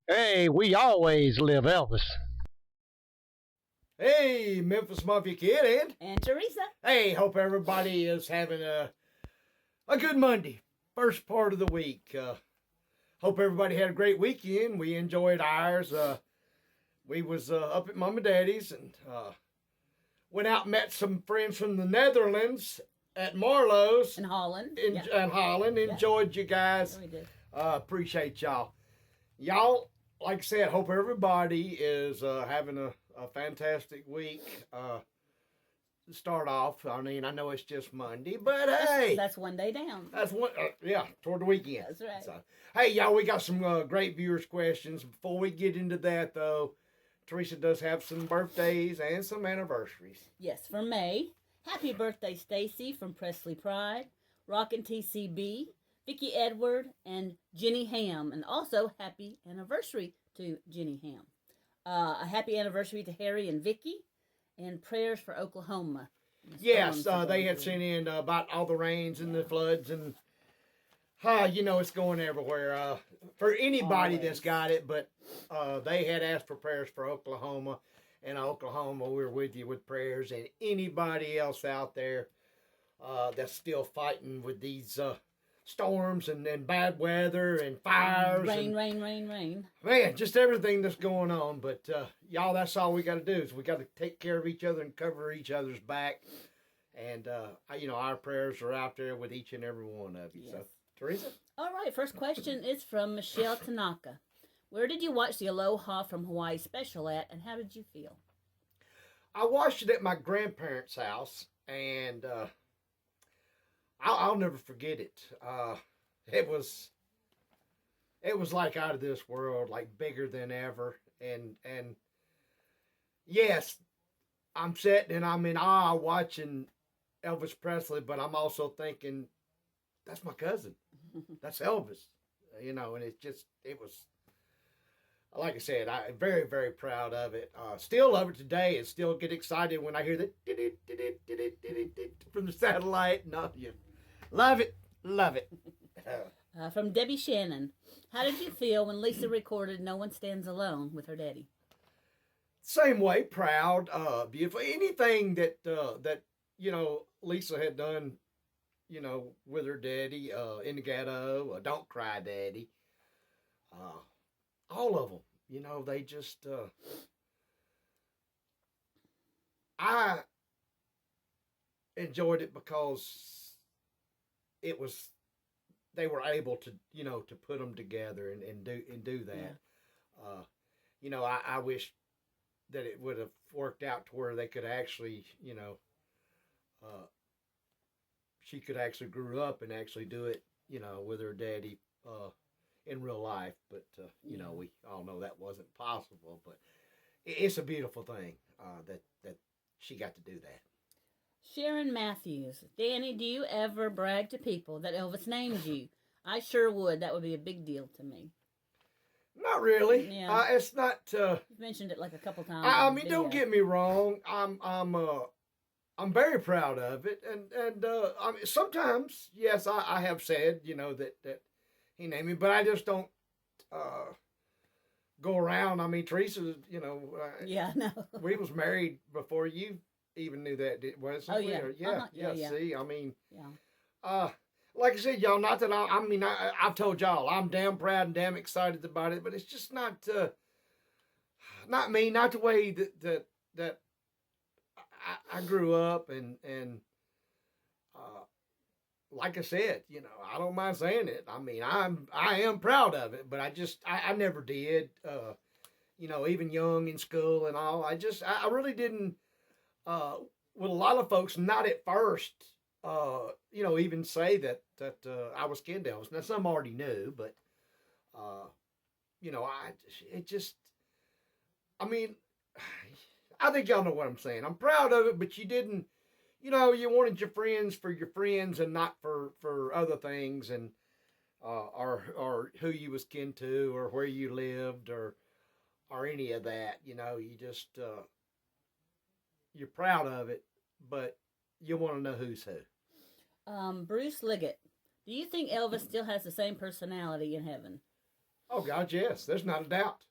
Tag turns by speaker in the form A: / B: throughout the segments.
A: Hey, we always live Elvis.
B: Hey, Memphis Mafia kid,
C: And Teresa.
B: hey, hope everybody is having a good Monday, first part of the week. Hope everybody had a great weekend. We enjoyed ours. We was up at Mom and Daddy's and went out and met some friends from the Netherlands at Marlowe's
C: In Holland.
B: in Holland. Enjoyed you guys.
C: We did.
B: Appreciate y'all. Y'all, like I said, hope everybody is having a fantastic week. To start off, I mean, I know it's just Monday, but hey,
C: That's one day down.
B: that's one, yeah, toward the weekend.
C: That's right.
B: So, hey, y'all, we got some great viewers' questions. Before we get into that, though, Teresa does have some birthdays and some anniversaries.
C: Yes, for May. Happy birthday, Stacy from Presley Pride, Rockin' TCB, Vicky Edward, and Jenny Ham. And also, happy anniversary to Jenny Ham. A happy anniversary to Harry and Vicky, and prayers for Oklahoma.
B: Yes, they had sent in about all the rains and the floods and you know it's going everywhere. For anybody that's got it, but they had asked for prayers for Oklahoma, and Oklahoma, we're with you with prayers, and anybody else out there that's still fighting with these storms and bad weather and fires.
C: Rain.
B: Man, just everything that's going on. But y'all, that's all we got to do is we got to take care of each other and cover each other's back. And, you know, our prayers are out there with each and every one of you. Yes. So, Teresa?
C: All right, first question is from Michelle Tanaka. Where did you watch the Aloha from Hawaii special at, and how did you feel?
B: I watched it at my grandparents' house, and I'll never forget it. It was like out of this world, like bigger than ever. And yes, I'm sitting and I'm in awe watching Elvis Presley, but I'm also thinking, that's my cousin. That's Elvis. You know, and it was, like I said, I'm very, very proud of it. Still love it today and still get excited when I hear the from the satellite. No, you love it.
C: From Debbie Shannon. How did you feel when Lisa recorded No One Stands Alone with her daddy?
B: Same way, proud, beautiful. Anything that you know Lisa had done, you know, with her daddy, in the ghetto, Don't Cry Daddy, all of them. You know, they just I enjoyed it because it was they were able to, you know, to put them together and do that. Yeah. You know, I wish that it would have worked out to where they could actually, you know, she could actually grew up and actually do it, you know, with her daddy in real life. But you know, we all know that wasn't possible. But it's a beautiful thing that she got to do that.
C: Sharon Matthews. Danny, do you ever brag to people that Elvis named you? I sure would. That would be a big deal to me.
B: Not really.
C: Yeah.
B: It's not.
C: You've mentioned it like a couple times.
B: I mean, don't get me wrong. I'm very proud of it, and I mean, sometimes, yes, I have said, you know, that he named me, but I just don't go around. I mean, Teresa, you know,
C: no,
B: we was married before you even knew that, wasn't we? Yeah. See, I mean, like I said, y'all, not that I mean, I've told y'all, I'm damn proud and damn excited about it, but it's just not me, not the way that I grew up, and like I said, you know, I don't mind saying it. I mean, I am proud of it, but I never did. You know, even young in school and all, I really didn't. With a lot of folks, not at first. You know, even say that I was skin Elvis. Now some already knew, but you know, I mean, I think y'all know what I'm saying. I'm proud of it, but you didn't, you know, you wanted your friends for your friends and not for other things, and or who you was kin to or where you lived or any of that. You know, you just you're proud of it, but you want to know who's who.
C: Bruce Liggett. Do you think Elvis still has the same personality in heaven?
B: Oh God, yes. There's not a doubt.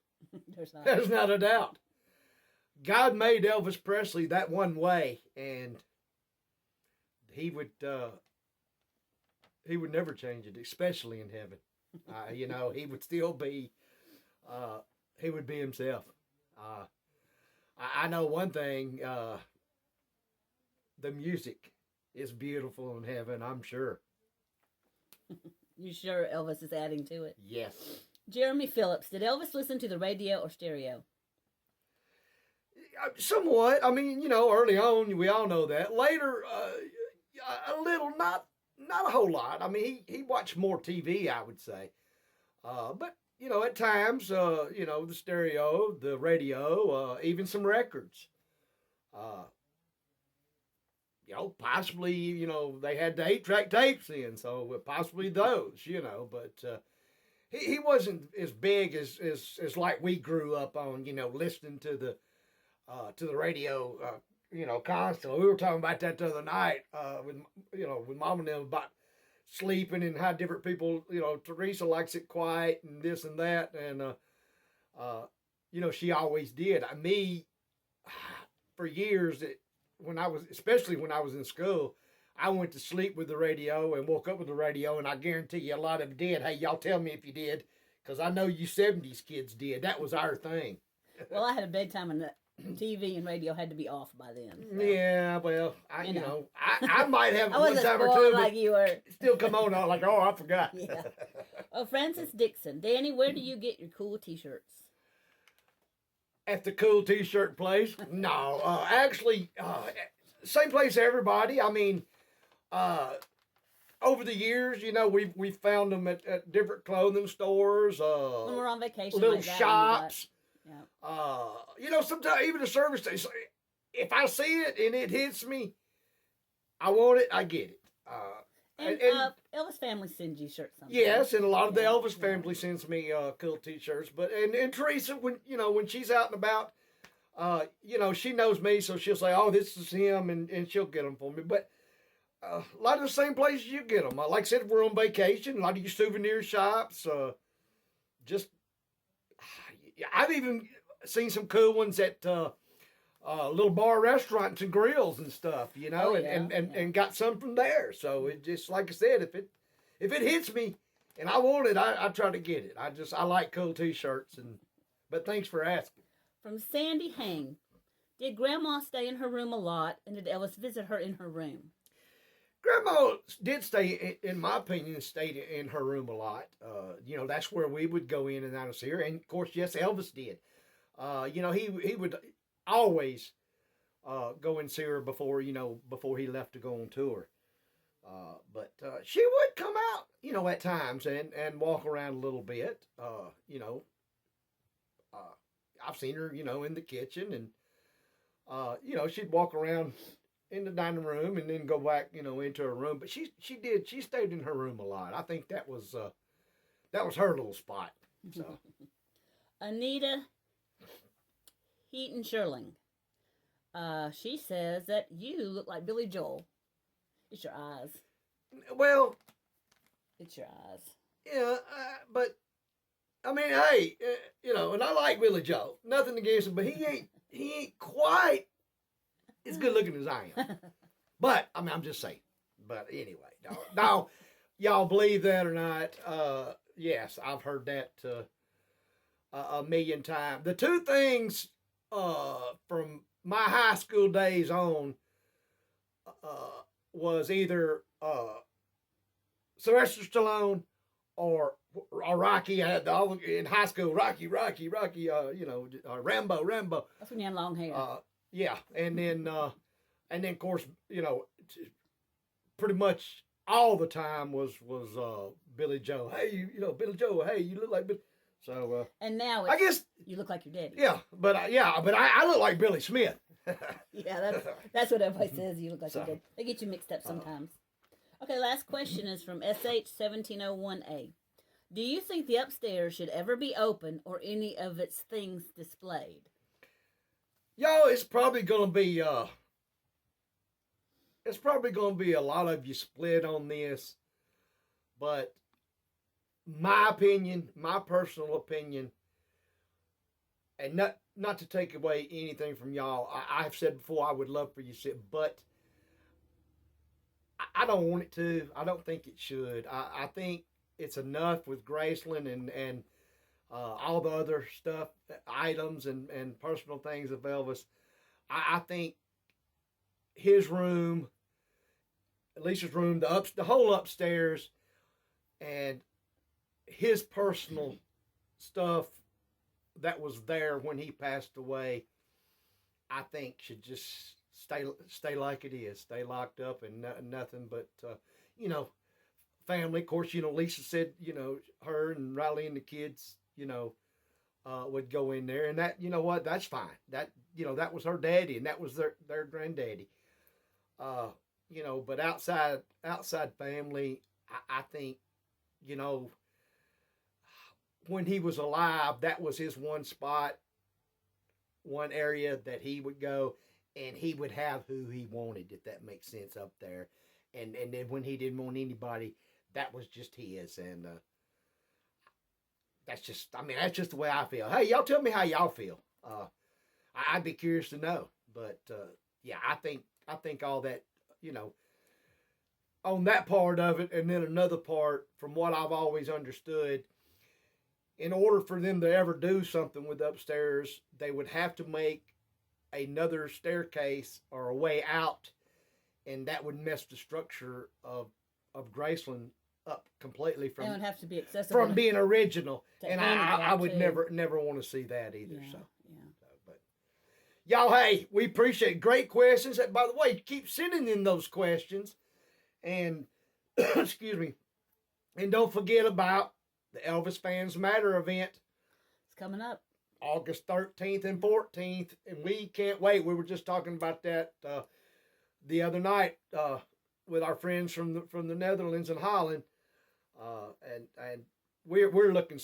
C: There's not.
B: There's not a doubt. God made Elvis Presley that one way, and he would never change it, especially in heaven. He would still be he would be himself. I know one thing. The music is beautiful in heaven, I'm sure.
C: You sure Elvis is adding to it?
B: Yes.
C: Jeremy Phillips, did Elvis listen to the radio or stereo?
B: Somewhat. I mean, early on, we all know that. Later, a little, not a whole lot. I mean, he watched more TV, I would say. But, at times, the stereo, the radio, even some records. Possibly, they had the 8-track tapes in, so possibly those, but he wasn't as big as like we grew up on, listening to the radio, constantly. We were talking about that the other night, with Mom and them about sleeping and how different people, Teresa likes it quiet and this and that, and she always did. Me, for years, especially when I was in school, I went to sleep with the radio and woke up with the radio, and I guarantee you a lot of them did. Hey, y'all tell me if you did, because I know you 70s kids did. That was our thing.
C: Well, I had a bedtime, and the TV and radio had to be off by then. So.
B: Yeah, well, I might have
C: I
B: one time or two,
C: like you were.
B: Still come on. I'm like, oh, I forgot.
C: Yeah. Oh, Francis Dixon. Danny, where do you get your cool T-shirts?
B: At the cool T-shirt place? No, actually, same place everybody. I mean, over the years, we found them at different clothing stores.
C: When we're on vacation,
B: little
C: like that,
B: shops.
C: Yeah.
B: Sometimes even a service station. If I see it and it hits me, I want it, I get it.
C: And Elvis family sends you shirts sometimes.
B: Yes, and a lot of the Elvis family sends me cool T-shirts. But and Teresa, when she's out and about, she knows me, so she'll say, "Oh, this is him," and she'll get them for me. But a lot of the same places you get them. Like I said, if we're on vacation, a lot of your souvenir shops. I've even seen some cool ones at little bar restaurants and grills and stuff, and got some from there. So it just, like I said, if it hits me and I want it, I try to get it. I like cool T-shirts, but thanks for asking.
C: From Sandy Hang, did Grandma stay in her room a lot, and did Elvis visit her in her room?
B: Grandma did stay, in my opinion, stayed in her room a lot. That's where we would go in and out of here. And of course, yes, Elvis did. He would always go and see her before he left to go on tour. But she would come out, at times and walk around a little bit. I've seen her, in the kitchen, and she'd walk around in the dining room and then go back, into her room. But she stayed in her room a lot. I think that was her little spot. So.
C: Anita Heaton Sherling. She says that you look like Billy Joel. It's your eyes.
B: Well,
C: it's your eyes.
B: Yeah, but I mean, hey, and I like Billy Joel. Nothing against him, but he ain't quite as good looking as I am. But I mean, I'm just saying. But anyway, no, y'all believe that or not? Yes, I've heard that a million times. The two things from my high school days on was either Sylvester Stallone or Rocky. I had in high school, Rocky, Rambo.
C: That's when you had long hair.
B: Yeah, and then of course, pretty much all the time was Billy Joe. Hey, Billy Joe. Hey, you look like Billy. So
C: and now
B: I guess
C: you look like your daddy.
B: Yeah, but I look like Billy Smith.
C: Yeah, that's what everybody says. You look like your daddy. They get you mixed up sometimes. Okay, last question is from SH1701A. Do you think the upstairs should ever be open or any of its things displayed?
B: It's probably gonna be a lot of you split on this, but my opinion, my personal opinion, and not to take away anything from y'all. I've said before I would love for you to sit, but I don't want it to. I don't think it should. I think it's enough with Graceland and all the other stuff, items and personal things of Elvis. I think his room, Lisa's room, the whole upstairs, and his personal stuff that was there when he passed away, I think should just stay like it is, stay locked up and nothing but you know, family. Of course, you know, Lisa said, you know, her and Riley and the kids, you know, would go in there, and that, you know what, that's fine. That, you know, that was her daddy, and that was their granddaddy. You know, but outside family, I think, you know, when he was alive, that was his one spot, one area that he would go, and he would have who he wanted, if that makes sense, up there. And then when he didn't want anybody, that was just his. And that's just, I mean, that's just the way I feel. Hey, y'all tell me how y'all feel. I'd be curious to know. But yeah, I think all that, you know, on that part of it, and then another part, from what I've always understood, in order for them to ever do something with upstairs, they would have to make another staircase or a way out, and that would mess the structure of Graceland up completely from,
C: it would have to be accessible
B: from being original. And I would
C: too.
B: never want to see that either.
C: Yeah,
B: so,
C: yeah.
B: but y'all, hey, we appreciate great questions. And by the way, keep sending in those questions, and excuse me, and don't forget about the Elvis Fans Matter event.
C: It's coming up
B: August 13th and 14th, and we can't wait. We were just talking about that the other night with our friends from the Netherlands and Holland, and we're looking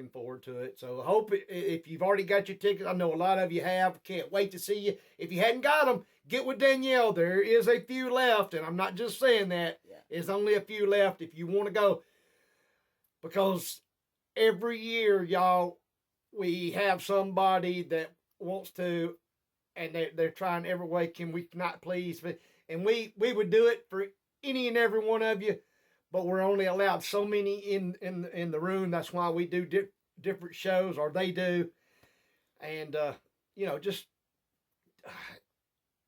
B: forward to it. So I hope if you've already got your tickets, I know a lot of you have. Can't wait to see you. If you hadn't got them, get with Danielle. There is a few left, and I'm not just saying that.
C: Yeah.
B: There's only a few left if you want to go, because every year, y'all, we have somebody that wants to, and they're trying every way. Can we not please? And we would do it for any and every one of you, but we're only allowed so many in the room. That's why we do different shows, or they do. And you know, just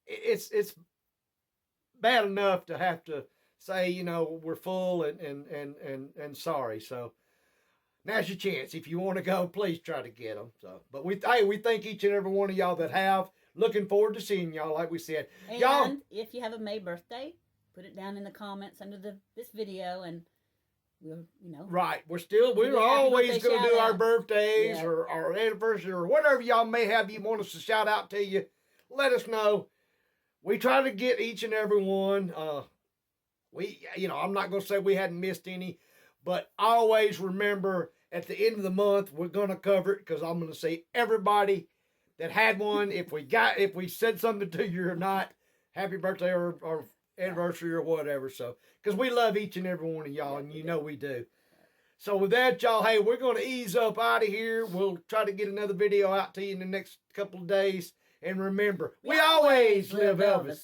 B: it's bad enough to have to say, you know, we're full and sorry. So now's your chance. If you want to go, please try to get them. So, but we thank each and every one of y'all that have. Looking forward to seeing y'all, like we said.
C: And
B: y'all,
C: if you have a May birthday, put it down in the comments under this video, and we'll, you know.
B: Right. We're always going to do our birthdays or our anniversary or whatever y'all may have you want us to shout out to you. Let us know. We try to get each and every one. You know, I'm not going to say we hadn't missed any, but always remember at the end of the month, we're going to cover it, because I'm going to say everybody that had one, if we said something to you or not, happy birthday or anniversary or whatever. So, because we love each and every one of y'all, and you know we do. So with that, y'all, hey, we're going to ease up out of here. We'll try to get another video out to you in the next couple of days. And remember, we always live Elvis.